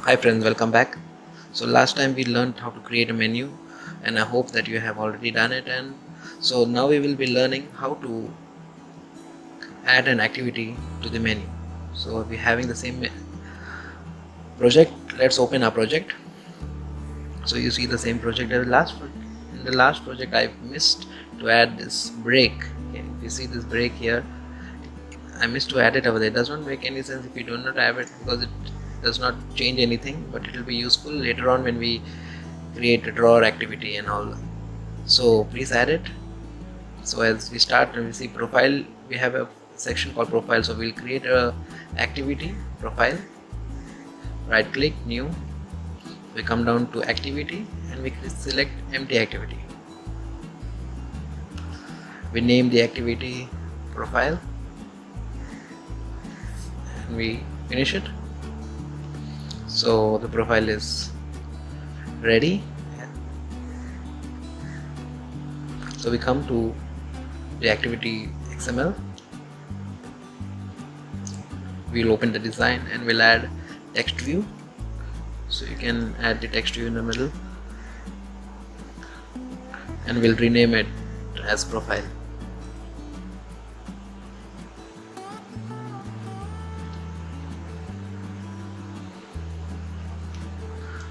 Hi friends, welcome back. So last time we learned how to create a menu and I hope that you have already done it, and so now we will be learning how to add an activity to the menu. So we're having the same project. Let's open our project. So you see the same project as in the last project I missed to add this break. Okay, if you see this break here, I missed to add it over there. It does not make any sense if you do not have it because it does not change anything, but it will be useful later on when we create a drawer activity and all. So please add it. So as we start and we see profile, we have a section called profile. So we'll create a activity profile, right click, new, we come down to activity and we select empty activity. We name the activity profile and we finish it. So the profile is ready. So we come to the activity XML. We'll open the design and we'll add text view. So you can add the text view in the middle and we'll rename it as profile.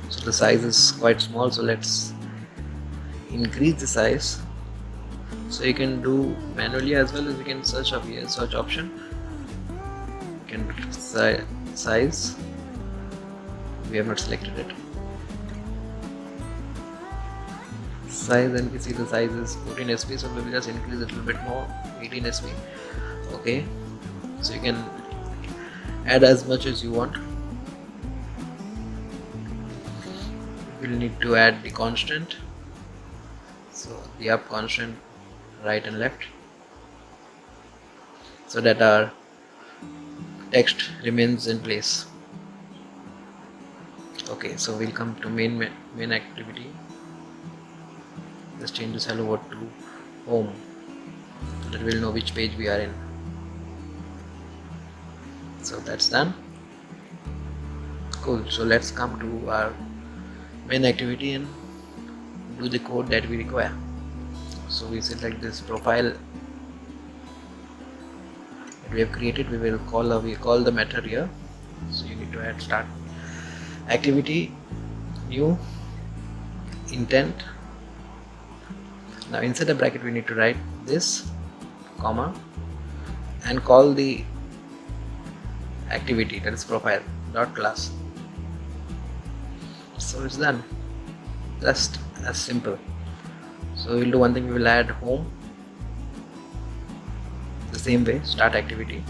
So the size is quite small, so let's increase the size. So you can do manually as well as you can search up here, search option. You can size. We have not selected it. Size, and we see the size is 14 sp, so we will just increase a little bit more, 18 sp. Okay, so you can add as much as you want. We'll need to add the constant, so the up constant, right and left, so that our text remains in place. Okay, so we'll come to main activity. Just change this hello world to home so that we'll know which page we are in. So that's done. Cool. So let's come to our main activity and do the code that we require. So we select this profile that we have created. We call the method here. So you need to add start activity, new, intent. Now inside the bracket we need to write this, comma, and call the activity, that is profile dot class. So it's done, just as simple. So we'll do one thing, we will add home the same way, start activity,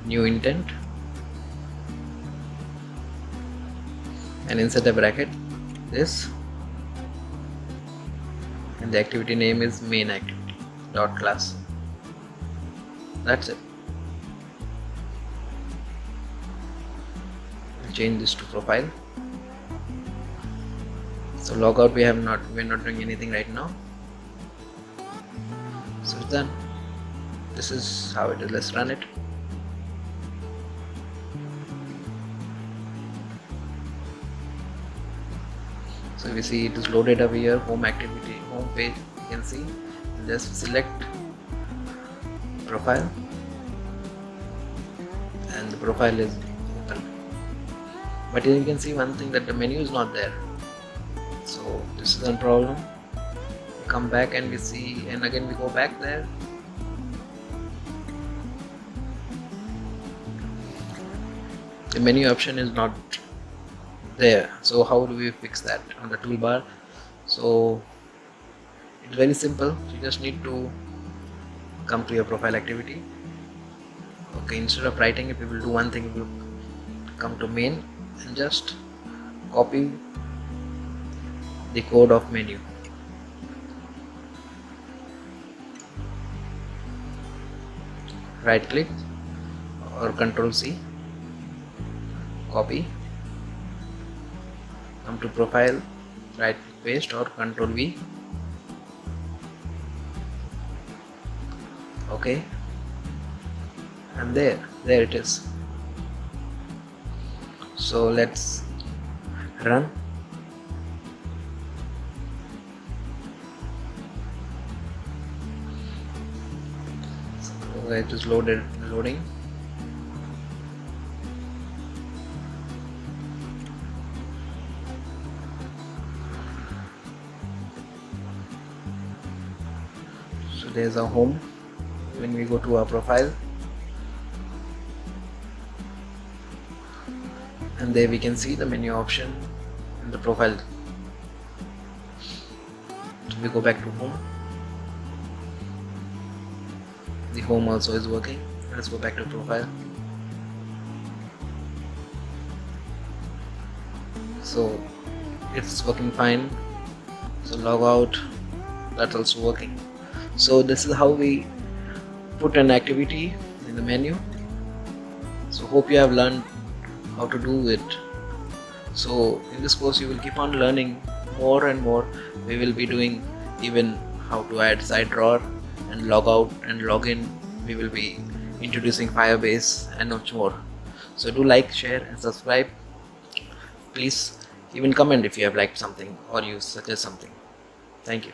new intent, and inside the bracket this, and the activity name is main activity dot class. That's it. We'll change this to profile. So logout, we're not doing anything right now. So it's done. This is how it is. Let's run it. So we see it is loaded over here, home activity, home page. You can see, just select profile and the profile is open. But here you can see one thing, that the menu is not there. So this is a problem. We come back and we see, and again we go back there. The menu option is not there. So how do we fix that on the toolbar? So it's very simple. You just need to come to your profile activity. Okay, instead of writing it, we will do one thing. We will come to main and just copy the code of menu. Right click or Ctrl C, copy, come to profile, right paste or Ctrl V. Okay, and there it is. So let's run. So it is loading. So there's our home. When we go to our profile, and there we can see the menu option in the profile. So we go back to home. The home also is working. Let's go back to profile. So it's working fine. So log out, that's also working. So this is how we put an activity in the menu. So hope you have learned how to do it. So in this course you will keep on learning more and more. We will be doing even how to add side drawer and log out and log in. We will be introducing Firebase and much more. So do like, share and subscribe. Please even comment if you have liked something or you suggest something. Thank you.